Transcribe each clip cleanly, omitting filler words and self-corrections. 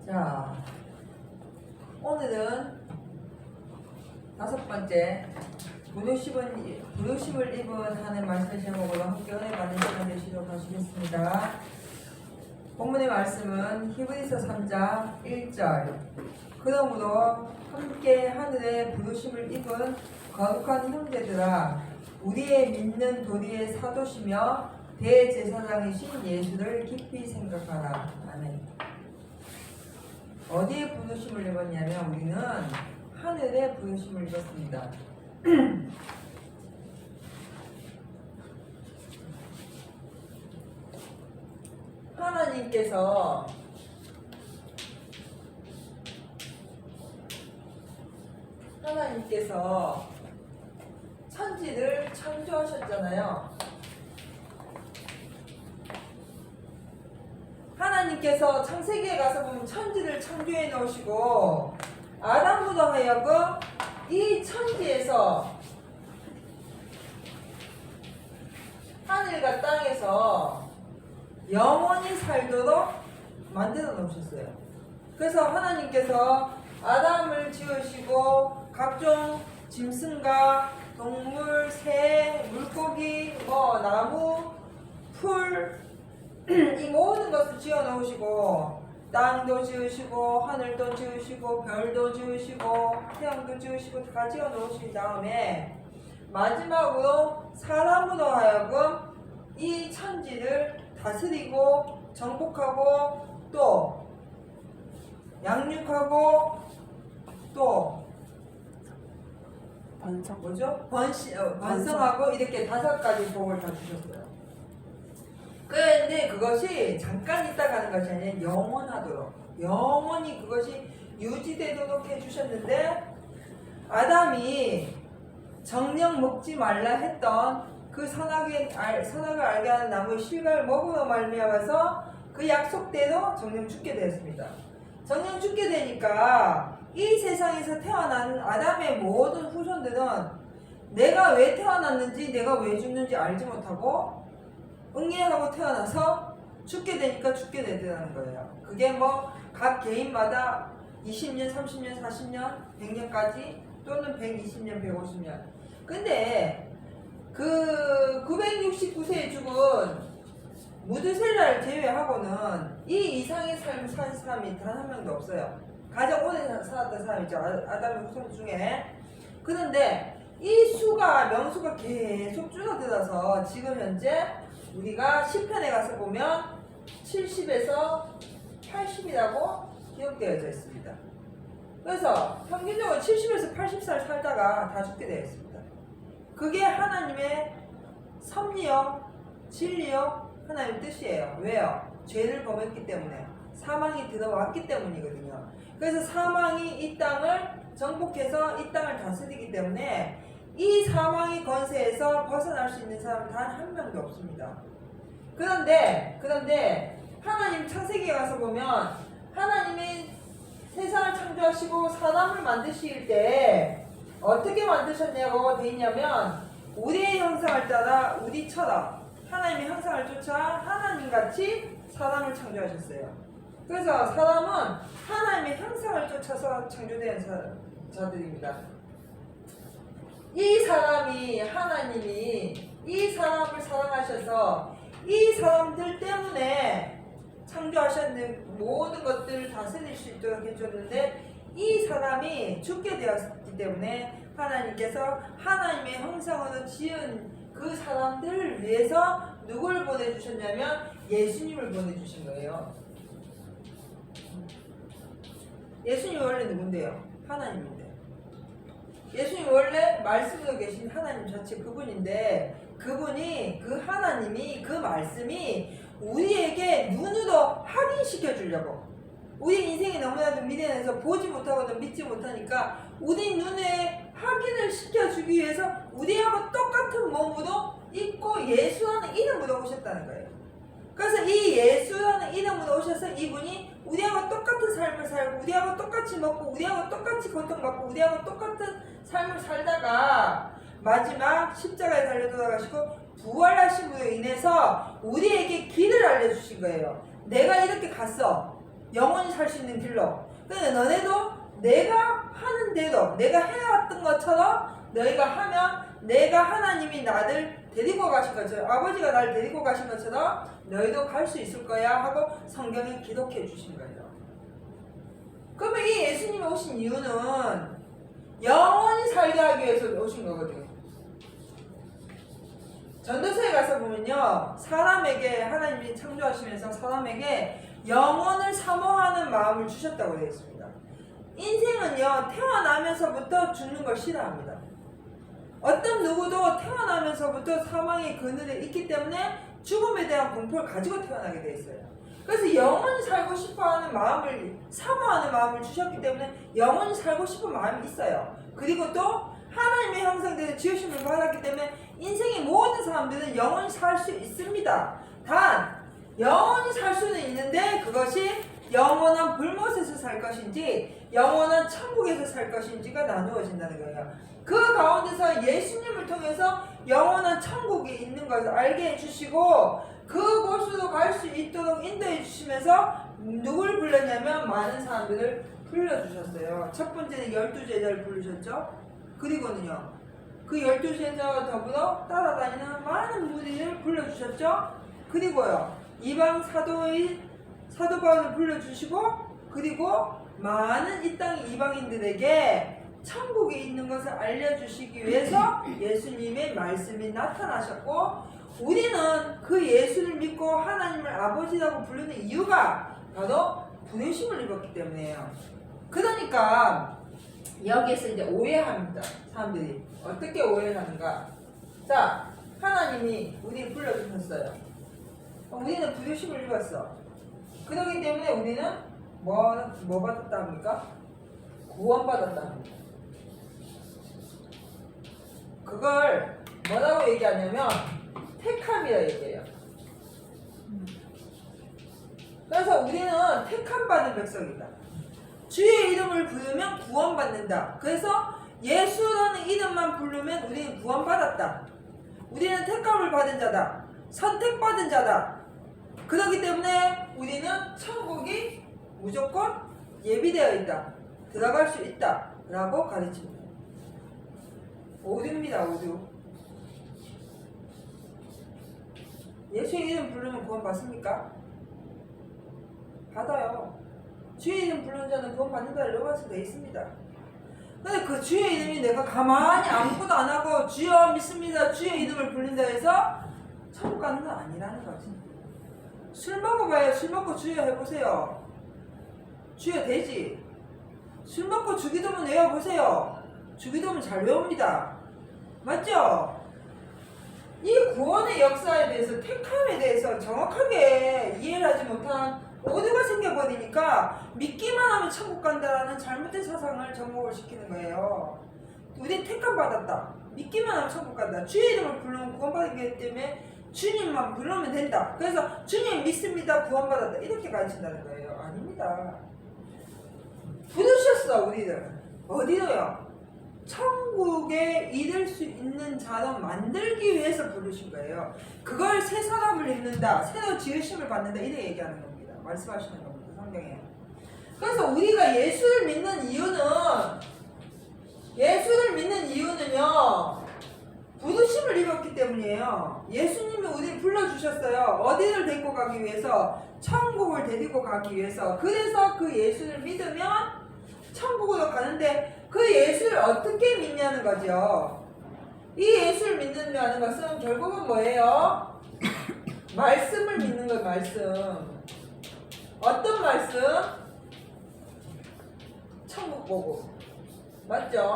자, 오늘은 5번째 부도심을 입은 하는 말씀 제목으로 함께 은혜 받는 시간 되시도록 하시겠습니다. 본문의 말씀은 히브리서 3장 1절. 그러므로 함께 하늘의 부도심을 입은 거룩한 형제들아, 우리의 믿는 도리의 사도시며 대제사장이신 예수를 깊이 생각하라. 아멘. 어디에 부도심을 입었냐면 우리는 하늘에 부도심을 입었습니다. 하나님께서 천지를 창조하셨잖아요. 하나님께서 창세기에 가서 보면 천지를 창조해 놓으시고 아담으로 하여금 이 천지에서 하늘과 땅에서 영원히 살도록 만들어 놓으셨어요. 그래서 하나님께서 아담을 지으시고 각종 짐승과 동물, 새, 물고기, 나무, 풀, 이 모든 것을 지어 놓으시고 땅도 지으시고 하늘도 지으시고 별도 지으시고 태양도 지으시고 다 지어 놓으신 다음에 마지막으로 사람으로 하여금 이 천지를 다스리고 정복하고 또 양육하고 또 번성하고 이렇게 5가지 복을 다 주셨어요. 그런데 그것이 잠깐 있다 가는 것이 아니라 영원하도록 영원히 그것이 유지되도록 해주셨는데, 아담이 정녕 먹지 말라 했던 그 선악을 알게 하는 나무의 실과를 먹으며 말미암아서 그 약속대로 정녕 죽게 되었습니다. 정녕 죽게 되니까 이 세상에서 태어난 아담의 모든 후손들은 내가 왜 태어났는지 내가 왜 죽는지 알지 못하고 응애하고 태어나서 죽게 되니까 죽게 되더라는 거예요. 그게 각 개인마다 20년, 30년, 40년, 100년까지 또는 120년, 150년. 근데 그 969세에 죽은 무드셀라를 제외하고는 이 이상의 삶을 산 사람이 단 한 명도 없어요. 가장 오래 살았던 사람이 있죠. 아담의 후손 중에. 그런데 이 명수가 계속 줄어들어서 지금 현재 우리가 시편에 가서 보면 70에서 80이라고 기록되어져 있습니다. 그래서 평균적으로 70에서 80살 살다가 다 죽게 되어 있습니다. 그게 하나님의 섭리요, 진리요, 하나님의 뜻이에요. 왜요? 죄를 범했기 때문에, 사망이 들어왔기 때문이거든요. 그래서 사망이 이 땅을 정복해서 이 땅을 다스리기 때문에 이 사망의 권세에서 벗어날 수 있는 사람은 단 한 명도 없습니다. 그런데 하나님 창세기에 가서 보면 하나님이 세상을 창조하시고 사람을 만드실 때 어떻게 만드셨냐고 돼 있냐면, 우리의 형상을 따라 우리처럼 하나님의 형상을 쫓아 하나님같이 사람을 창조하셨어요. 그래서 사람은 하나님의 형상을 쫓아서 창조된 자들입니다. 이 사람이 하나님이 이 사람을 사랑하셔서 이 사람들 때문에 창조하셨는 모든 것들을 다스릴 수 있도록 해줬는데, 이 사람이 죽게 되었기 때문에 하나님께서 하나님의 형상으로 지은 그 사람들을 위해서 누구를 보내주셨냐면 예수님을 보내주신 거예요. 예수님이 원래 누군데요? 하나님인데. 예수님이 원래 말씀으로 계신 하나님 자체 그분인데, 그분이 그 하나님이 그 말씀이 우리에게 눈으로 확인시켜 주려고, 우리 인생이 너무나도 미련해서 보지 못하거나 믿지 못하니까 우리 눈에 확인을 시켜주기 위해서 우리하고 똑같은 몸으로 입고 예수라는 이름으로 오셨다는 거예요. 그래서 이 예수라는 이름으로 오셔서 이분이 우리하고 똑같은 삶을 살고 우리하고 똑같이 먹고 우리하고 똑같이 고통받고 우리하고 똑같은 삶을 살다가 마지막 십자가에 달려 돌아가시고 부활하심으로 인해서 우리에게 길을 알려주신 거예요. 내가 이렇게 갔어. 영원히 살 수 있는 길로. 그러니까 너네도 내가 하는 대로 내가 해왔던 것처럼 너희가 하면 내가 하나님이 나를 데리고 가신 것처럼 아버지가 나를 데리고 가신 것처럼 너희도 갈 수 있을 거야 하고 성경에 기록해 주신 거예요. 그러면 이 예수님이 오신 이유는 영원히 살게 하기 위해서 오신 거거든요. 전도서에 가서 보면요, 사람에게 하나님이 창조하시면서 사람에게 영혼을 사모하는 마음을 주셨다고 되어 있습니다. 인생은요, 태어나면서부터 죽는 걸 싫어합니다. 어떤 누구도 태어나면서부터 사망의 그늘에 있기 때문에 죽음에 대한 공포를 가지고 태어나게 되어 있어요. 그래서 영원히 살고 싶어하는 마음을, 사모하는 마음을 주셨기 때문에 영원히 살고 싶은 마음이 있어요. 그리고 또 하나님의 형상대로 지으심을 받았기 때문에 인생의 모든 사람들은 영원히 살 수 있습니다. 단 영원히 살 수는 있는데 그것이 영원한 불못에서 살 것인지 영원한 천국에서 살 것인지가 나누어진다는 거예요. 그 가운데서 예수님을 통해서 영원한 천국이 있는 것을 알게 해주시고 그곳으로 갈 수 있도록 인도해 주시면서 누굴 불렀냐면 많은 사람들을 불러주셨어요. 첫 번째는 12제자를 부르셨죠. 그리고는요, 그 12제자와 더불어 따라다니는 많은 무리를 불러주셨죠. 그리고요, 이방 사도 바울을 불러주시고, 그리고 많은 이 땅의 이방인들에게 천국에 있는 것을 알려주시기 위해서 예수님의 말씀이 나타나셨고, 우리는 그 예수를 믿고 하나님을 아버지라고 부르는 이유가 바로 부르심을 입었기 때문이에요. 그러니까 여기에서 이제 오해합니다. 사람들이 어떻게 오해를 하는가? 자, 하나님이 우리를 불러주셨어요. 우리는 부르심을 입었어. 그렇기 때문에 우리는 뭐 받았다 합니까? 구원받았다 합니다. 그걸 뭐라고 얘기하냐면 택함이라 얘기해요. 그래서 우리는 택함받은 백성이다. 주의 이름을 부르면 구원받는다. 그래서 예수라는 이름만 부르면 우리는 구원받았다. 우리는 택함을 받은 자다. 선택받은 자다. 그렇기 때문에 우리는 천국이 무조건 예비되어 있다. 들어갈 수 있다. 라고 가르칩니다. 오류입니다. 오류. 예수의 이름 부르면 구원 받습니까? 받아요. 주의 이름 부르는 자는 구원 받는다를 로마서 되어 있습니다. 근데 그 주의 이름이 내가 가만히 아무것도 안 하고 주여 믿습니다. 주의 이름을 부른다 해서 천국 가는 건 아니라는 거지. 술 먹어봐요. 술 먹고 주여 해보세요. 주여 되지. 술 먹고 주기도문 외워보세요. 주기도문 잘 외웁니다. 맞죠? 이 구원의 역사에 대해서 택함에 대해서 정확하게 이해를 하지 못한 오류가 생겨버리니까 믿기만 하면 천국 간다라는 잘못된 사상을 접목을 시키는 거예요. 우리는 택함 받았다. 믿기만 하면 천국 간다. 주의 이름을 부르면 구원받기 때문에 주님만 부르면 된다. 그래서 주님 믿습니다. 구원받았다. 이렇게 가르친다는 거예요. 아닙니다. 부르셨어 우리를. 어디로요? 천국에 이를 수 있는 자로 만들기 위해서 부르신 거예요. 그걸 새 사람을 입는다. 새로 지으심을 받는다. 이렇게 얘기하는 겁니다. 말씀하시는 겁니다. 성경에. 그래서 우리가 예수를 믿는 이유는요. 부르심을 입었기 때문이에요. 예수님이 우리를 불러주셨어요. 어디를 데리고 가기 위해서? 천국을 데리고 가기 위해서. 그래서 그 예수를 믿으면 천국으로 가는데 그 예수를 어떻게 믿냐는 거죠. 이 예수를 믿는다는 것은 결국은 뭐예요? 말씀을 믿는 것. 말씀. 어떤 말씀? 천국 보고. 맞죠?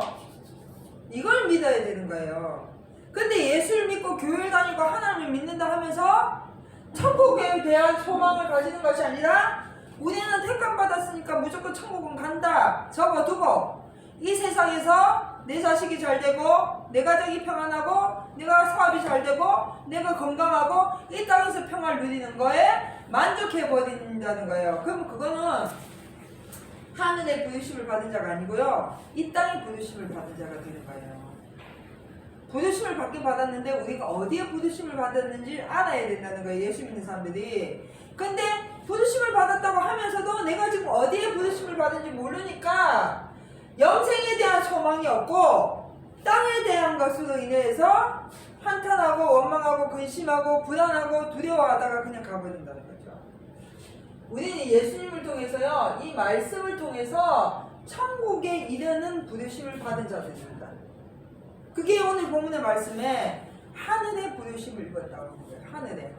이걸 믿어야 되는 거예요. 근데 예수를 믿고 교회를 다니고 하나님을 믿는다 하면서 천국에 대한 소망을 가지는 것이 아니라 우리는 택함 받았으니까 무조건 천국은 간다. 접어두고 이 세상에서 내 자식이 잘 되고 내 가정이 평안하고 내가 사업이 잘 되고 내가 건강하고 이 땅에서 평화를 누리는 거에 만족해버린다는 거예요. 그럼 그거는 하늘의 부르심을 받은 자가 아니고요. 이 땅의 부르심을 받은 자가 되는 거예요. 부르심을 받긴 받았는데 우리가 어디에 부르심을 받았는지 알아야 된다는 거예요. 예수 믿는 사람들이. 근데 부르심을 받았다고 하면서도 내가 지금 어디에 부르심을 받은지 모르니까 영생에 대한 소망이 없고 땅에 대한 것으로 인해서 한탄하고 원망하고 근심하고 불안하고 두려워하다가 그냥 가버린다는 거죠. 우리는 예수님을 통해서요, 이 말씀을 통해서 천국에 이르는 부르심을 받은 자들입니다. 그게 오늘 본문의 말씀에 하늘의 부르심을 입었다고 합니다.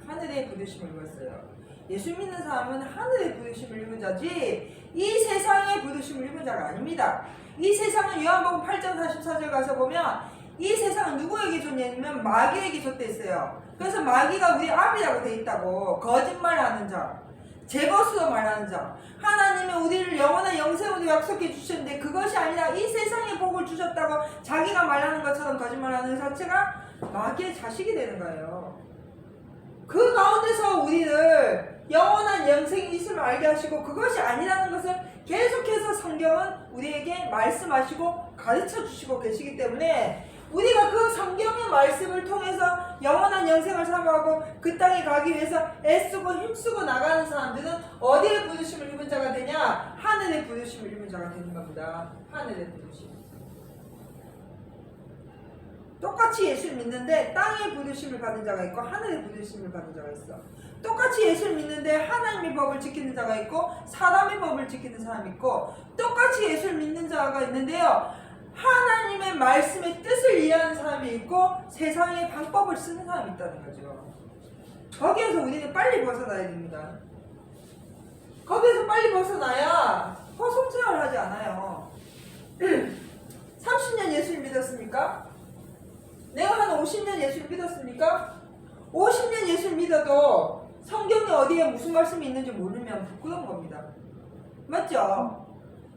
하늘의 부르심을 입었어요. 예수 믿는 사람은 하늘의 부르심을 입은 자지 이 세상의 부르심을 입은 자가 아닙니다. 이 세상은 요한복음 8장 44절 가서 보면 이 세상은 누구에게 줬냐면 마귀에게 줬대 있어요. 그래서 마귀가 우리 앞이라고 돼 있다고. 거짓말하는 자, 제 것으로 말하는 자. 하나님은 우리를 영원한 영생으로 약속해 주셨는데 그것이 아니라 이 세상의 복을 주셨다고 자기가 말하는 것처럼 거짓말하는 자체가 마귀의 자식이 되는 거예요. 그 가운데서 우리를 영원한 영생이 있음을 알게 하시고 그것이 아니라는 것을 계속해서 성경은 우리에게 말씀하시고 가르쳐 주시고 계시기 때문에 우리가 그 성경의 말씀을 통해서 영원한 영생을 사모하고 그 땅에 가기 위해서 애쓰고 힘쓰고 나가는 사람들은 어디에 부르심을 입은 자가 되냐? 하늘의 부르심을 입은 자가 되는 겁니다. 하늘의 부르심. 똑같이 예수를 믿는데 땅의 부르심을 받은 자가 있고 하늘의 부르심을 받은 자가 있어. 똑같이 예수를 믿는데 하나님의 법을 지키는 자가 있고 사람의 법을 지키는 사람이 있고 똑같이 예수를 믿는 자가 있는데요, 하나님의 말씀의 뜻을 이해하는 사람이 있고 세상의 방법을 쓰는 사람이 있다는 거죠. 거기에서 우리는 빨리 벗어나야 됩니다. 거기에서 빨리 벗어나야 허송세월 하지 않아요. 30년 예수를 믿었습니까? 내가 한 50년 예수를 믿었습니까? 50년 예수를 믿어도 성경에 어디에 무슨 말씀이 있는지 모르면 부끄러운 겁니다. 맞죠?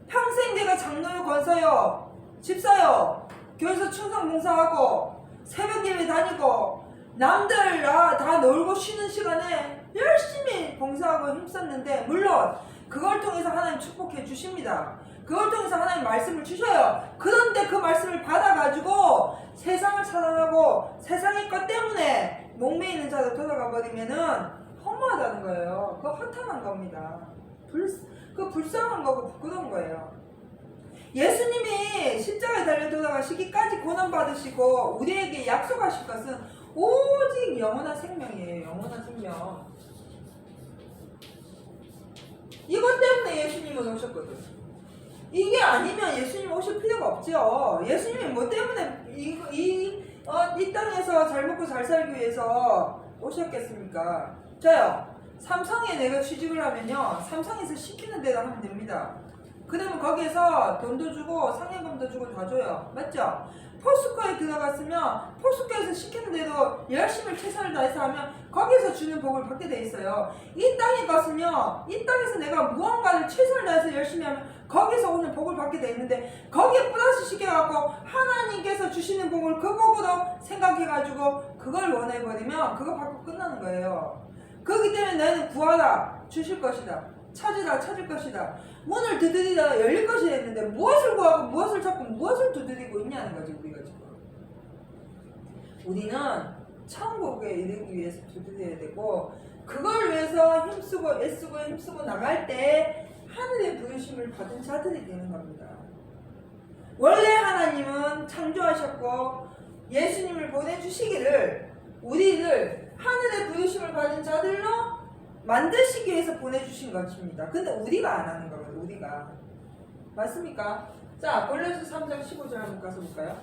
평생 내가 장로요, 권사요, 집사요, 교회에서 충성 봉사하고 새벽 예배 다니고 남들 다 놀고 쉬는 시간에 열심히 봉사하고 힘썼는데 물론 그걸 통해서 하나님 축복해 주십니다. 그걸 통해서 하나님 말씀을 주셔요. 그런데 그 말씀을 받아가지고 세상을 차단하고 세상의 것 때문에 목매이는 자로 돌아가 버리면은 허무하다는 거예요. 그거 허탄한 겁니다. 그 불쌍한 거고 부끄러운 거예요. 예수님이 십자가에 달려 돌아가시기까지 고난받으시고 우리에게 약속하실 것은 오직 영원한 생명이에요. 영원한 생명. 이것 때문에 예수님은 오셨거든. 이게 아니면 예수님 오실 필요가 없죠. 예수님이 뭐 때문에 이 땅에서 잘 먹고 잘 살기 위해서 오셨겠습니까? 자요, 삼성에 내가 취직을 하면요, 삼성에서 시키는 대로 하면 됩니다. 그러면 거기에서 돈도 주고 상여금도 주고 다 줘요. 맞죠? 포스코에 들어갔으면 포스코에서 시키는 대로 열심히 최선을 다해서 하면 거기에서 주는 복을 받게 돼 있어요. 이 땅에 갔으면 이 땅에서 내가 무언가를 최선을 다해서 열심히 하면 거기서 오는 복을 받게 돼 있는데 거기에 플러스 시켜갖고 하나님께서 주시는 복을 그 복으로 생각해가지고 그걸 원해버리면 그거 받고 끝나는 거예요. 그렇기 때문에 너희는 구하라, 주실 것이다. 찾으라, 찾을 것이다. 문을 두드리다 열릴 것이라 했는데 무엇을 구하고 무엇을 찾고 무엇을 두드리고 있냐는 거지. 우리가 지금 우리는 천국에 이르기 위해서 두드려야 되고 그걸 위해서 힘쓰고 나갈 때 하늘의 부르심을 받은 자들이 되는 겁니다. 원래 하나님은 창조하셨고 예수님을 보내주시기를 우리를 하늘의 부르심을 받은 자들로 만드시기 위해서 보내주신 것입니다. 근데 우리가 안 하는 거거든요. 우리가. 맞습니까? 자, 골로새 3장 15절 한번 가서 볼까요?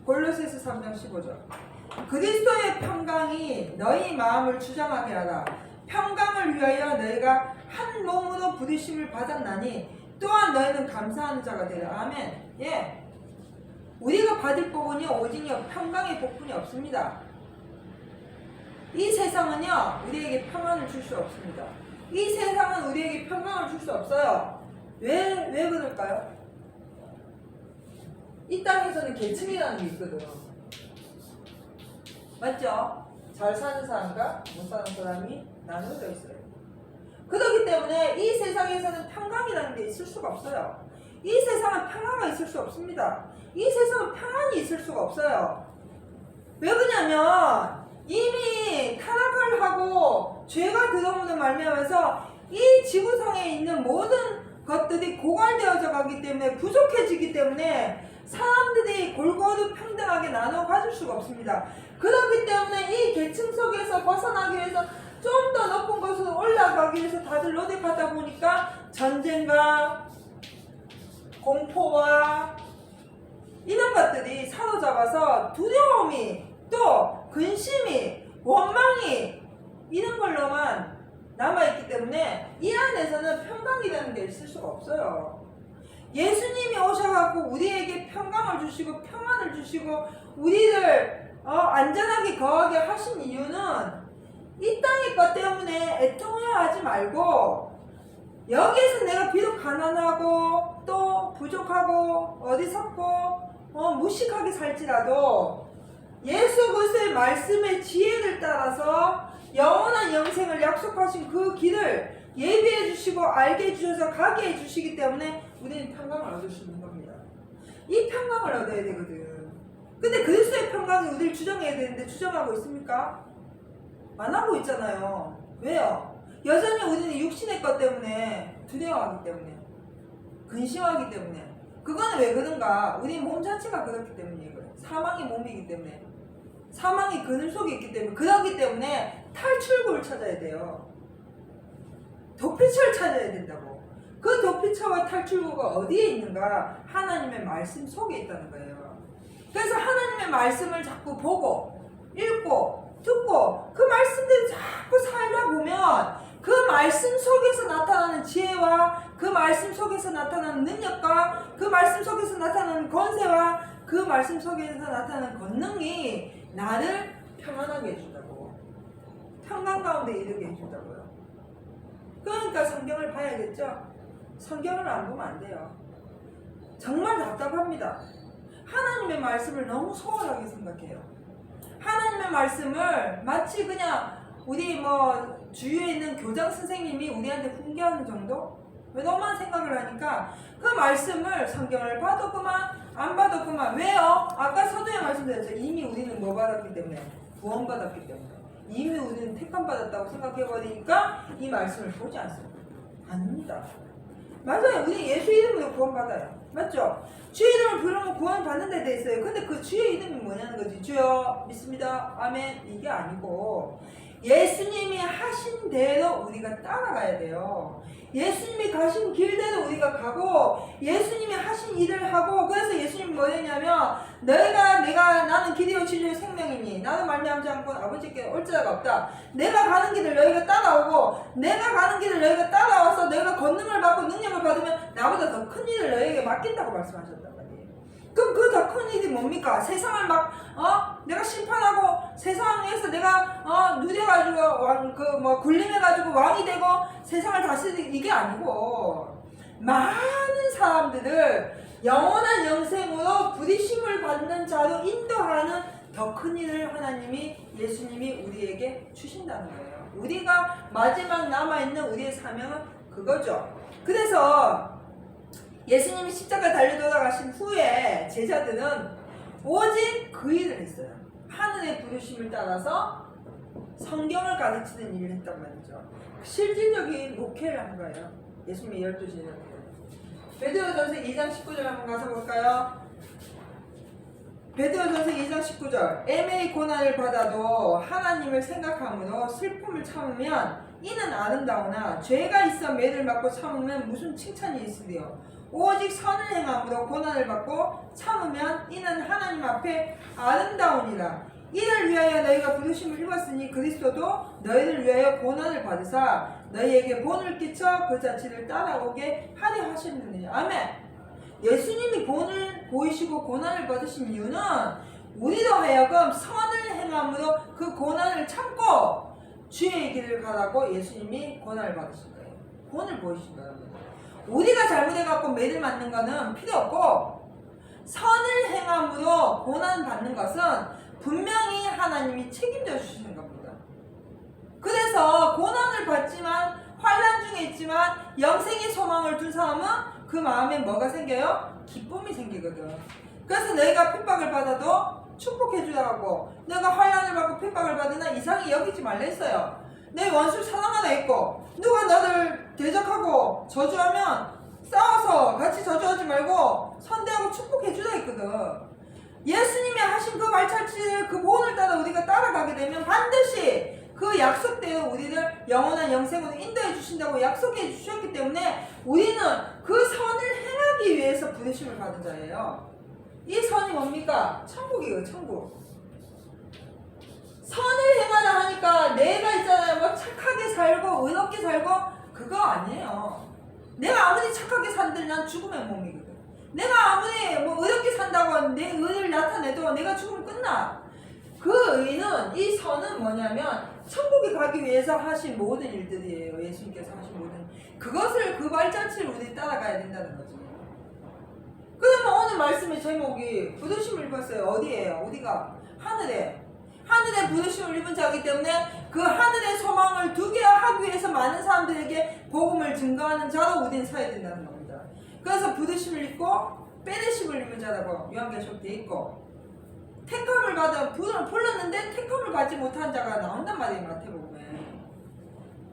골로새서 3장 15절. 그리스도의 평강이 너희 마음을 주장하게 하라. 평강을 위하여 너희가 한 몸으로 부르심을 받았나니 또한 너희는 감사하는 자가 되라. 아멘. 예. 우리가 받을 복은요, 오직 평강의 복뿐이 없습니다. 이 세상은요, 우리에게 평안을 줄 수 없습니다. 이 세상은 우리에게 평강을 줄 수 없어요. 왜 그럴까요? 이 땅에서는 계층이라는 게 있거든. 맞죠? 잘 사는 사람과 못 사는 사람이 나누어져 있어요. 그렇기 때문에 이 세상에서는 평강이라는 게 있을 수가 없어요. 이 세상은 평화가 있을 수 없습니다. 이 세상은 평안이 있을 수가 없어요. 왜 그러냐면 이미 타락을 하고 죄가 들어오는 말미암아서 이 지구상에 있는 모든 것들이 고갈되어져 가기 때문에 부족해지기 때문에 사람들이 골고루 평등하게 나눠 가질 수가 없습니다. 그렇기 때문에 이 계층 속에서 벗어나기 위해서 좀 더 높은 곳으로 올라가기 위해서 다들 노력하다 보니까 전쟁과 공포와 이런 것들이 사로잡아서 두려움이 또 근심이 원망이 이런 걸로만 남아있기 때문에 이 안에서는 평강이라는 게 있을 수가 없어요. 예수님이 오셔갖고 우리에게 평강을 주시고 평안을 주시고 우리를 안전하게 거하게 하신 이유는 이 땅의 것 때문에 애통해하지 말고 여기에서 내가 비록 가난하고 또 부족하고 어리석고 무식하게 살지라도 예수 그리스도의 말씀의 지혜를 따라서 영원한 영생을 약속하신 그 길을 예비해 주시고 알게 해주셔서 가게 해주시기 때문에 우리는 평강을 얻을 수 있는 겁니다. 이 평강을 얻어야 되거든. 근데 그리스도의 평강이 우리를 주장해야 되는데 주장하고 있습니까? 안 하고 있잖아요. 왜요? 여전히 우리는 육신의 것 때문에 두려워하기 때문에 근심하기 때문에 그거는 왜 그런가? 우리 몸 자체가 그렇기 때문이에요. 사망이 몸이기 때문에 사망이 그늘 속에 있기 때문에 그렇기 때문에 탈출구를 찾아야 돼요. 도피처를 찾아야 된다고. 그 도피처와 탈출구가 어디에 있는가? 하나님의 말씀 속에 있다는 거예요. 그래서 하나님의 말씀을 자꾸 보고 읽고 듣고 그 말씀대로 자꾸 살다 보면 그 말씀 속에서 나타나는 지혜와 그 말씀 속에서 나타나는 능력과 그 말씀 속에서 나타나는 권세와 그 말씀 속에서 나타나는 권능이 나를 평안하게 해준다고. 평강 가운데 이르게 해준다고요. 그러니까 성경을 봐야겠죠? 성경을 안 보면 안 돼요. 정말 답답합니다. 하나님의 말씀을 너무 소홀하게 생각해요. 하나님의 말씀을 마치 그냥 우리 주위에 있는 교장 선생님이 우리한테 훈계하는 정도? 왜 너만 생각을 하니까 그 말씀을 성경을 봐도 그만 안 봐도 그만. 왜요? 아까 서두에 말씀드렸죠. 이미 우리는 뭐 받았기 때문에? 구원받았기 때문에. 이미 우리는 택함받았다고 생각해버리니까 이 말씀을 보지 않습니다. 아닙니다. 맞아요. 우리 예수 이름으로 구원받아요. 맞죠? 주의 이름을 부르면 구원받는 데 돼 있어요. 근데 그 주의 이름이 뭐냐는 거지. 주여 믿습니다. 아멘. 이게 아니고 예수님이 하신 대로 우리가 따라가야 돼요. 예수님이 가신 길대로 우리가 가고 예수님이 하신 일을 하고 그래서 예수님이 뭐랬냐면 나는 길이요 진리요 생명이니 나는 말미암지 않고 아버지께 올 자가 없다. 내가 가는 길을 너희가 따라오고 내가 가는 길을 너희가 따라와서 너희가 권능을 받고 능력을 받으면 나보다 더 큰 일을 너희에게 맡긴다고 말씀하셨단 말이에요. 그럼 그 더 큰 일이 뭡니까? 세상을 내가 심판하고 세상에서 내가 누려가지고 군림해가지고 왕이 되고 세상을 다스리는 이게 아니고 많은 사람들을 영원한 영생으로 부르심을 받는 자로 인도하는 더 큰 일을 하나님이 예수님이 우리에게 주신다는 거예요. 우리가 마지막 남아있는 우리의 사명은 그거죠. 그래서 예수님이 십자가에 달려 돌아가신 후에 제자들은 오직 그 일을 했어요. 하늘의 부르심을 따라서 성경을 가르치는 일을 했단 말이죠. 실질적인 목회를 한 거예요. 예수님의 12제자들. 베드로전서 2장 19절 한번 가서 볼까요? 베드로전서 2장 19절. 애매히 고난을 받아도 하나님을 생각함으로 슬픔을 참으면 이는 아름다우나 죄가 있어 매를 맞고 참으면 무슨 칭찬이 있으리요. 오직 선을 행함으로 고난을 받고 참으면 이는 하나님 앞에 아름다우니라. 이를 위하여 너희가 부르심을 입었으니 그리스도도 너희를 위하여 고난을 받으사 너희에게 본을 끼쳐 그 자취를 따라오게 하려 하셨느니라. 아멘. 예수님이 본을 보이시고 고난을 받으신 이유는 우리로 하여금 선을 행함으로 그 고난을 참고 주의 길을 가라고 예수님이 고난을 받으신 거예요. 본을 보이신 거예요. 우리가 잘못해갖고 매를 맞는 거는 필요 없고 선을 행함으로 고난 받는 것은 분명히 하나님이 책임져 주시는 겁니다. 그래서 고난을 받지만 환난 중에 있지만 영생의 소망을 둔 사람은 그 마음에 뭐가 생겨요? 기쁨이 생기거든. 그래서 내가 핍박을 받아도 축복해 주라고 내가 환난을 받고 핍박을 받으나 이상히 여기지 말라 했어요. 내 원수 사랑하나 있고 누가 나를 대적하고 저주하면 싸워서 같이 저주하지 말고 선대하고 축복해주라 했거든. 예수님이 하신 그 말처치 그 본을 따라 우리가 따라가게 되면 반드시 그 약속대로 우리를 영원한 영생으로 인도해 주신다고 약속해 주셨기 때문에 우리는 그 선을 행하기 위해서 부르심을 받은 자예요. 이 선이 뭡니까? 천국이에요. 천국. 선을 행하라 하니까 내가 있잖아요. 뭐 착하게 살고 의롭게 살고 그거 아니에요. 내가 아무리 착하게 산들 난 죽음의 몸이거든. 내가 아무리 뭐 의롭게 산다고 내 의를 나타내도 내가 죽으면 끝나. 그 의는 이 선은 뭐냐면 천국에 가기 위해서 하신 모든 일들이에요. 예수님께서 하신 모든 그것을 그 발자취를 우리 따라가야 된다는 거지. 그러면 오늘 말씀의 제목이 부르심을 입었어요. 어디에요? 어디가? 하늘에. 하늘에 부르심을 입은 자이기 때문에 그 하늘의 소망을 두게 하기 위해서 많은 사람들에게 복음을 증거하는 자로 우리는 서야 된다는 겁니다. 그래서 부르심을 입고 빼르심을 입은 자라고 요한계시록 돼 있고 택함을 받아 불렀는데 택함을 받지 못한 자가 나온단 말이에요. 마태복음에.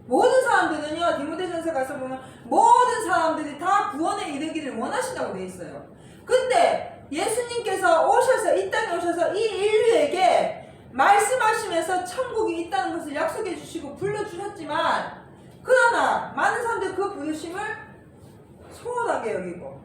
모든 사람들은요. 디모데전서 가서 보면 모든 사람들이 다 구원에 이르기를 원하신다고 돼 있어요. 근데 예수님께서 오셔서 이 땅에 오셔서 이 인류에게 말씀하시면서 천국이 있다는 것을 약속해 주시고 불러주셨지만 그러나 많은 사람들이 그 부르심을 소홀하게 여기고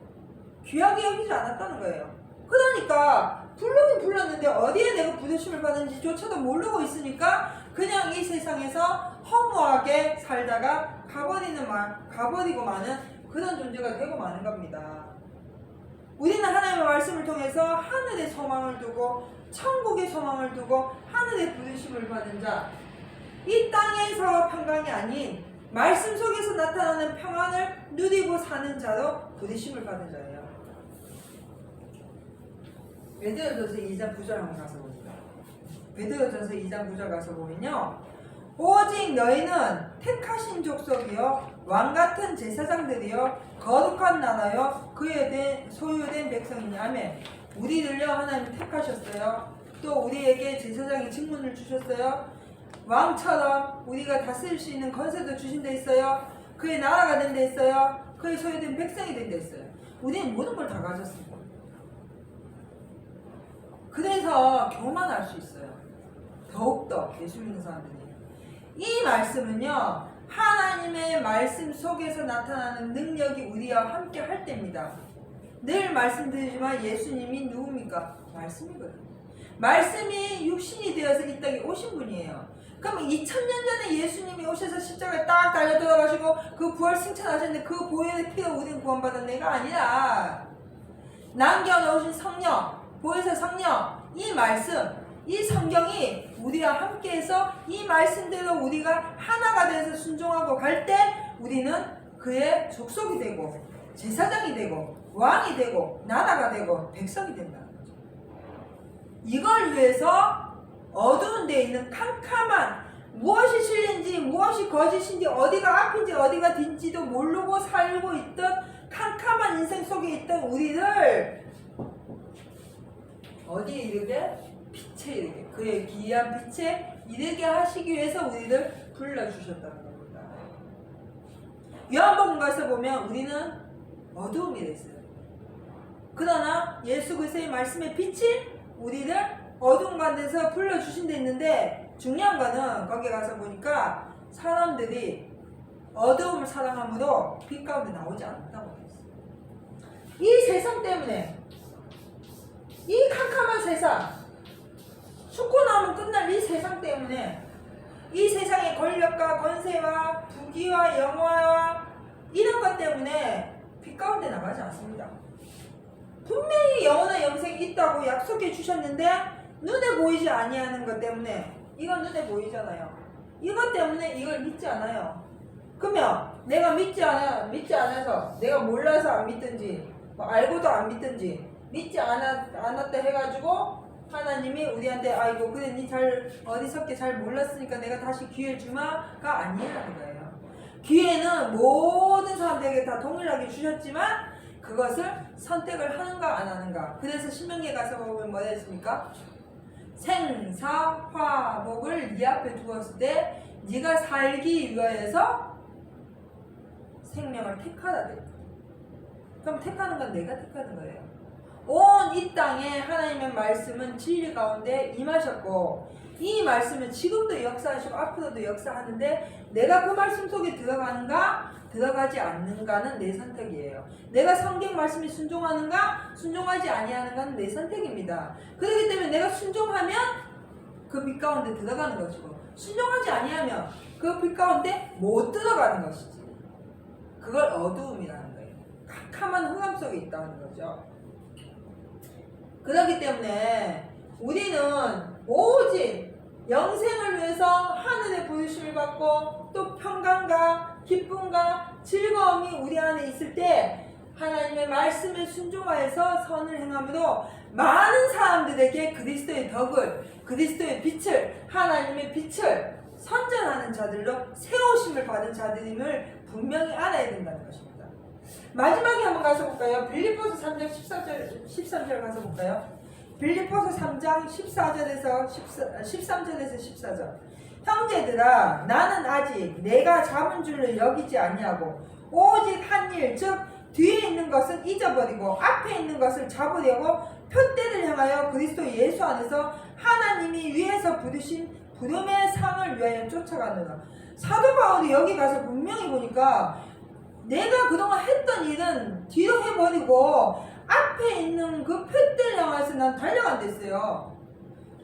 귀하게 여기지 않았다는 거예요. 그러니까 불러긴 불렀는데 어디에 내가 부르심을 받은지조차도 모르고 있으니까 그냥 이 세상에서 허무하게 살다가 가버리고 마는 그런 존재가 되고 마는 겁니다. 우리는 하나님의 말씀을 통해서 하늘의 소망을 두고 천국의 소망을 두고 하늘의 부르심을 받은 자, 이 땅에서 평강이 아닌 말씀 속에서 나타나는 평안을 누리고 사는 자로 부르심을 받은 자예요. 베드로전서 2장 9절 한번 가서 봅니다. 베드로전서 2장 9절 가서 보면요. 오직 너희는 택하신 족속이요 왕같은 제사장들이요 거룩한 나라요 그에 소유된 백성이니 아멘. 우리들요 하나님 택하셨어요. 또 우리에게 제사장의 직분을 주셨어요. 왕처럼 우리가 다스릴 수 있는 권세도 주신 데 있어요. 그의 나라가 된 데 있어요. 그의 소유된 백성이 된 데 있어요. 우리는 모든 걸 다 가졌습니다. 그래서 교만할 수 있어요. 더욱더 예수 믿는 사람들이. 이 말씀은요 하나님의 말씀 속에서 나타나는 능력이 우리와 함께 할 때입니다. 늘 말씀드리지만 예수님이 누굽니까? 말씀이거든요. 말씀이 육신이 되어서 이 땅에 오신 분이에요. 그럼 2000년 전에 예수님이 오셔서 십자가에 딱 달려 돌아가시고 그 부활 승천하셨는데 그 보혈의 피로 우리는 구원받은 내가 아니라 남겨놓으신 성령, 보혜사 성령, 이 말씀, 이 성경이 우리와 함께해서 이 말씀대로 우리가 하나가 돼서 순종하고 갈 때 우리는 그의 족속이 되고 제사장이 되고 왕이 되고 나라가 되고 백성이 된다는 거죠. 이걸 위해서 어두운 데 있는 캄캄한 무엇이 진리인지 무엇이 거짓인지 어디가 앞인지 어디가 뒤인지도 모르고 살고 있던 캄캄한 인생 속에 있던 우리를 어디에 이르게? 빛에 이르게 그의 기이한 빛에 이르게 하시기 위해서 우리를 불러주셨다는 겁니다. 요한복음 가서 보면 우리는 어두움이 됐어요. 그러나 예수 그리스도의 말씀의 빛이 우리를 어두운 가운데서 불러주신 데 있는데 중요한 거는 거기 가서 보니까 사람들이 어두움을 사랑함으로 빛 가운데 나오지 않는다고 했어요. 이 세상 때문에 이 캄캄한 세상 죽고 나면 끝날 이 세상 때문에 이 세상의 권력과 권세와 부귀와 영화와 이런 것 때문에 빛 가운데 나가지 않습니다. 분명히 영원한 영생이 있다고 약속해 주셨는데 눈에 보이지 아니하는 것 때문에 이건 눈에 보이잖아요. 이것 때문에 이걸 믿지 않아요. 그러면 내가 믿지 않아서 내가 몰라서 안 믿든지 뭐 알고도 안 믿든지 믿지 않았다 해가지고 하나님이 우리한테 아이고 그래 니 잘 어리석게 잘 몰랐으니까 내가 다시 기회 주마가 아니라는 거예요. 기회는 모든 사람들에게 다 동일하게 주셨지만 그것을 선택을 하는가 안 하는가. 그래서 신명기에 가서 보면 뭐라 했습니까? 생사화복을 네 앞에 두었을 때 네가 살기 위하여서 생명을 택하라 돼. 그럼 택하는 건 내가 택하는 거예요. 온 이 땅에 하나님의 말씀은 진리 가운데 임하셨고 이 말씀은 지금도 역사하시고 앞으로도 역사하는데 내가 그 말씀 속에 들어가는가 들어가지 않는가는 내 선택이에요. 내가 성경 말씀에 순종하는가 순종하지 아니하는가는 내 선택입니다. 그렇기 때문에 내가 순종하면 그 빛 가운데 들어가는 것이고 순종하지 아니하면 그 빛 가운데 못 들어가는 것이지. 그걸 어두움이라는 거예요. 캄캄한 흑암 속에 있다는 거죠. 그렇기 때문에 우리는 오직 영생을 위해서 하늘의 부르심을 받고 또 평강과 기쁨과 즐거움이 우리 안에 있을 때 하나님의 말씀에 순종하여서 선을 행함으로 많은 사람들에게 그리스도의 덕을, 그리스도의 빛을, 하나님의 빛을 선전하는 자들로 세우심을 받은 자들임을 분명히 알아야 된다는 것입니다. 마지막에 한번 가서 볼까요? 빌립보서 3장 13절 가서 볼까요? 빌립보서 3장 13절에서 14절. 형제들아, 나는 아직 내가 잡은 줄을 여기지 아니하고 오직 한 일, 즉 뒤에 있는 것은 잊어버리고 앞에 있는 것을 잡으려고 표대를 향하여 그리스도 예수 안에서 하나님이 위에서 부르신 부름의 상을 위하여 쫓아가느라. 사도 바울이 여기 가서 분명히 보니까 내가 그동안 했던 일은 뒤로 해버리고 앞에 있는 그 표대를 향해서 난 달려간댔어요.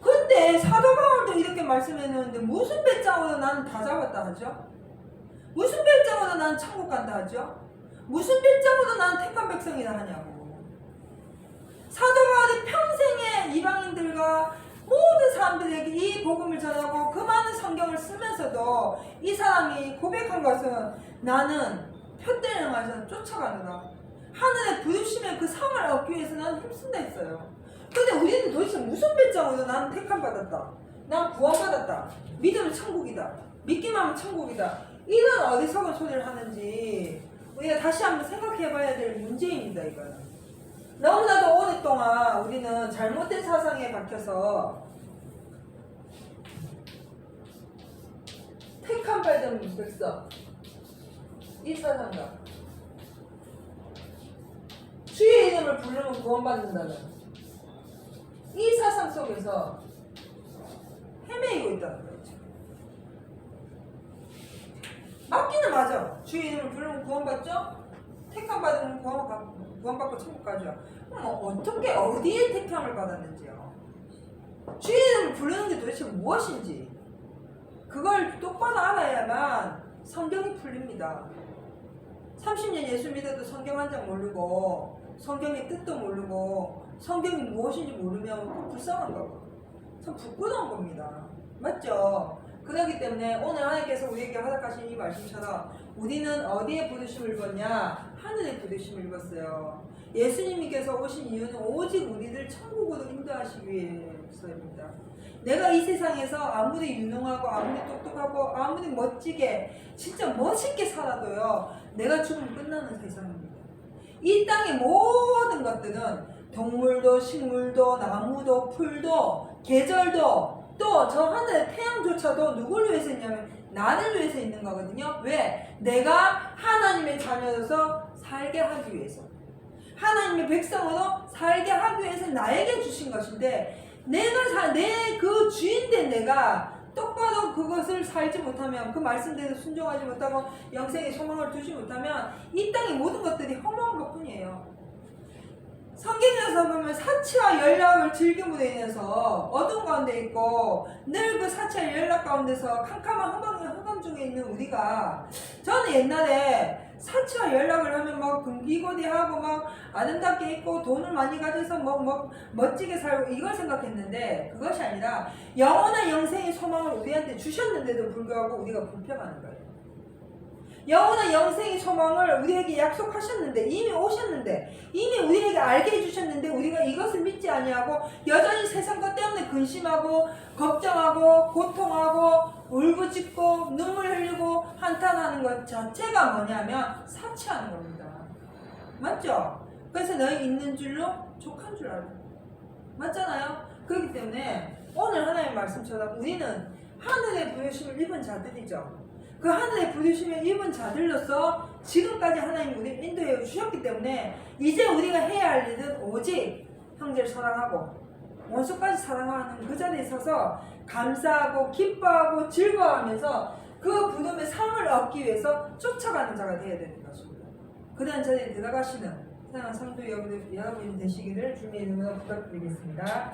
근데 사도 바울도 이렇게 말씀했는데 무슨 배짱으로 나는 다 잡았다 하죠? 무슨 배짱으로 나는 천국 간다 하죠? 무슨 배짱으로 나는 택한 백성이라 하냐고. 사도 바울이 평생에 이방인들과 모든 사람들에게 이 복음을 전하고 그 많은 성경을 쓰면서도 이 사람이 고백한 것은 나는 표대를 향해서 쫓아가느라 하늘의 부르심의 그 상을 얻기 위해서 나는 힘쓴다 했어요. 근데 우리는 도대체 무슨 배짱으로 나는 택함받았다, 난 구원받았다, 믿으면 천국이다, 믿기만 하면 천국이다, 이런 어리석은 소리를 하는지 우리가 다시 한번 생각해봐야 될 문제입니다. 이거는 너무나도 오랫동안 우리는 잘못된 사상에 박혀서 택함받은 백성, 이 사상과 주의 이름을 부르면 구원받는다는 이 사상 속에서 헤매이고 있다는 거죠. 맞기는 맞아. 주의 이름을 부르면 구원받죠? 택함 받으면 구원받고 천국 가죠. 그럼 어떻게 어디에 택함을 받았는지요? 주의 이름을 부르는 게 도대체 무엇인지 그걸 똑바로 알아야만 성경이 풀립니다. 30년 예수 믿어도 성경 한 장 모르고 성경의 뜻도 모르고 성경이 무엇인지 모르면 불쌍한 거고 참 부끄러운 겁니다. 맞죠? 그렇기 때문에 오늘 하나님께서 우리에게 허락하신 이 말씀처럼 우리는 어디에 부르심을 입었냐? 하늘에 부르심을 입었어요. 예수님께서 오신 이유는 오직 우리를 천국으로 인도하시기 위해서입니다. 내가 이 세상에서 아무리 유능하고 아무리 똑똑하고 아무리 멋지게 진짜 멋있게 살아도요, 내가 죽으면 끝나는 세상입니다. 이 땅의 모든 것들은 동물도 식물도 나무도 풀도 계절도 또 저 하늘의 태양조차도 누구를 위해서 있냐면 나를 위해서 있는 거거든요. 왜? 내가 하나님의 자녀로서 살게 하기 위해서, 하나님의 백성으로 살게 하기 위해서 나에게 주신 것인데 내가 내 그 주인된 내가 똑바로 그것을 살지 못하면, 그 말씀대로 순종하지 못하고 영생의 소망을 두지 못하면 이 땅의 모든 것들이 허무한 것뿐이에요. 성경에서 보면 사치와 연락을 즐김으로 인해서 어둠 가운데 있고 늘 그 사치와 연락 가운데서 캄캄한 흑암 중에 있는 우리가, 저는 옛날에 사치와 연락을 하면 막 금기고대하고 막 아름답게 입고 돈을 많이 가져서 뭐 멋지게 살고 이걸 생각했는데 그것이 아니라 영원한 영생의 소망을 우리한테 주셨는데도 불구하고 우리가 불평하는 거예요. 영원한 영생의 소망을 우리에게 약속하셨는데, 이미 오셨는데, 이미 우리에게 알게 해주셨는데 우리가 이것을 믿지 아니하고 여전히 세상 것 때문에 근심하고 걱정하고 고통하고 울부짖고 눈물 흘리고 한탄하는 것 자체가 뭐냐면 사치하는 겁니다. 맞죠? 그래서 너희 있는 줄로 족한 줄 알고, 맞잖아요? 그렇기 때문에 오늘 하나님의 말씀처럼 우리는 하늘의 부르심을 입은 자들이죠. 그 하늘의 부르심을 입은 자들로서 지금까지 하나님 우리를 인도해 주셨기 때문에 이제 우리가 해야 할 일은 오직 형제를 사랑하고 원수까지 사랑하는 그 자리에 서서 감사하고 기뻐하고 즐거워하면서 그 부름의 상을 얻기 위해서 쫓아가는 자가 되어야 되는 것입니다. 그런 자리에 들어가시는 사랑하는 성도 여러분이 되시기를 주님의 이름으로 부탁드리겠습니다.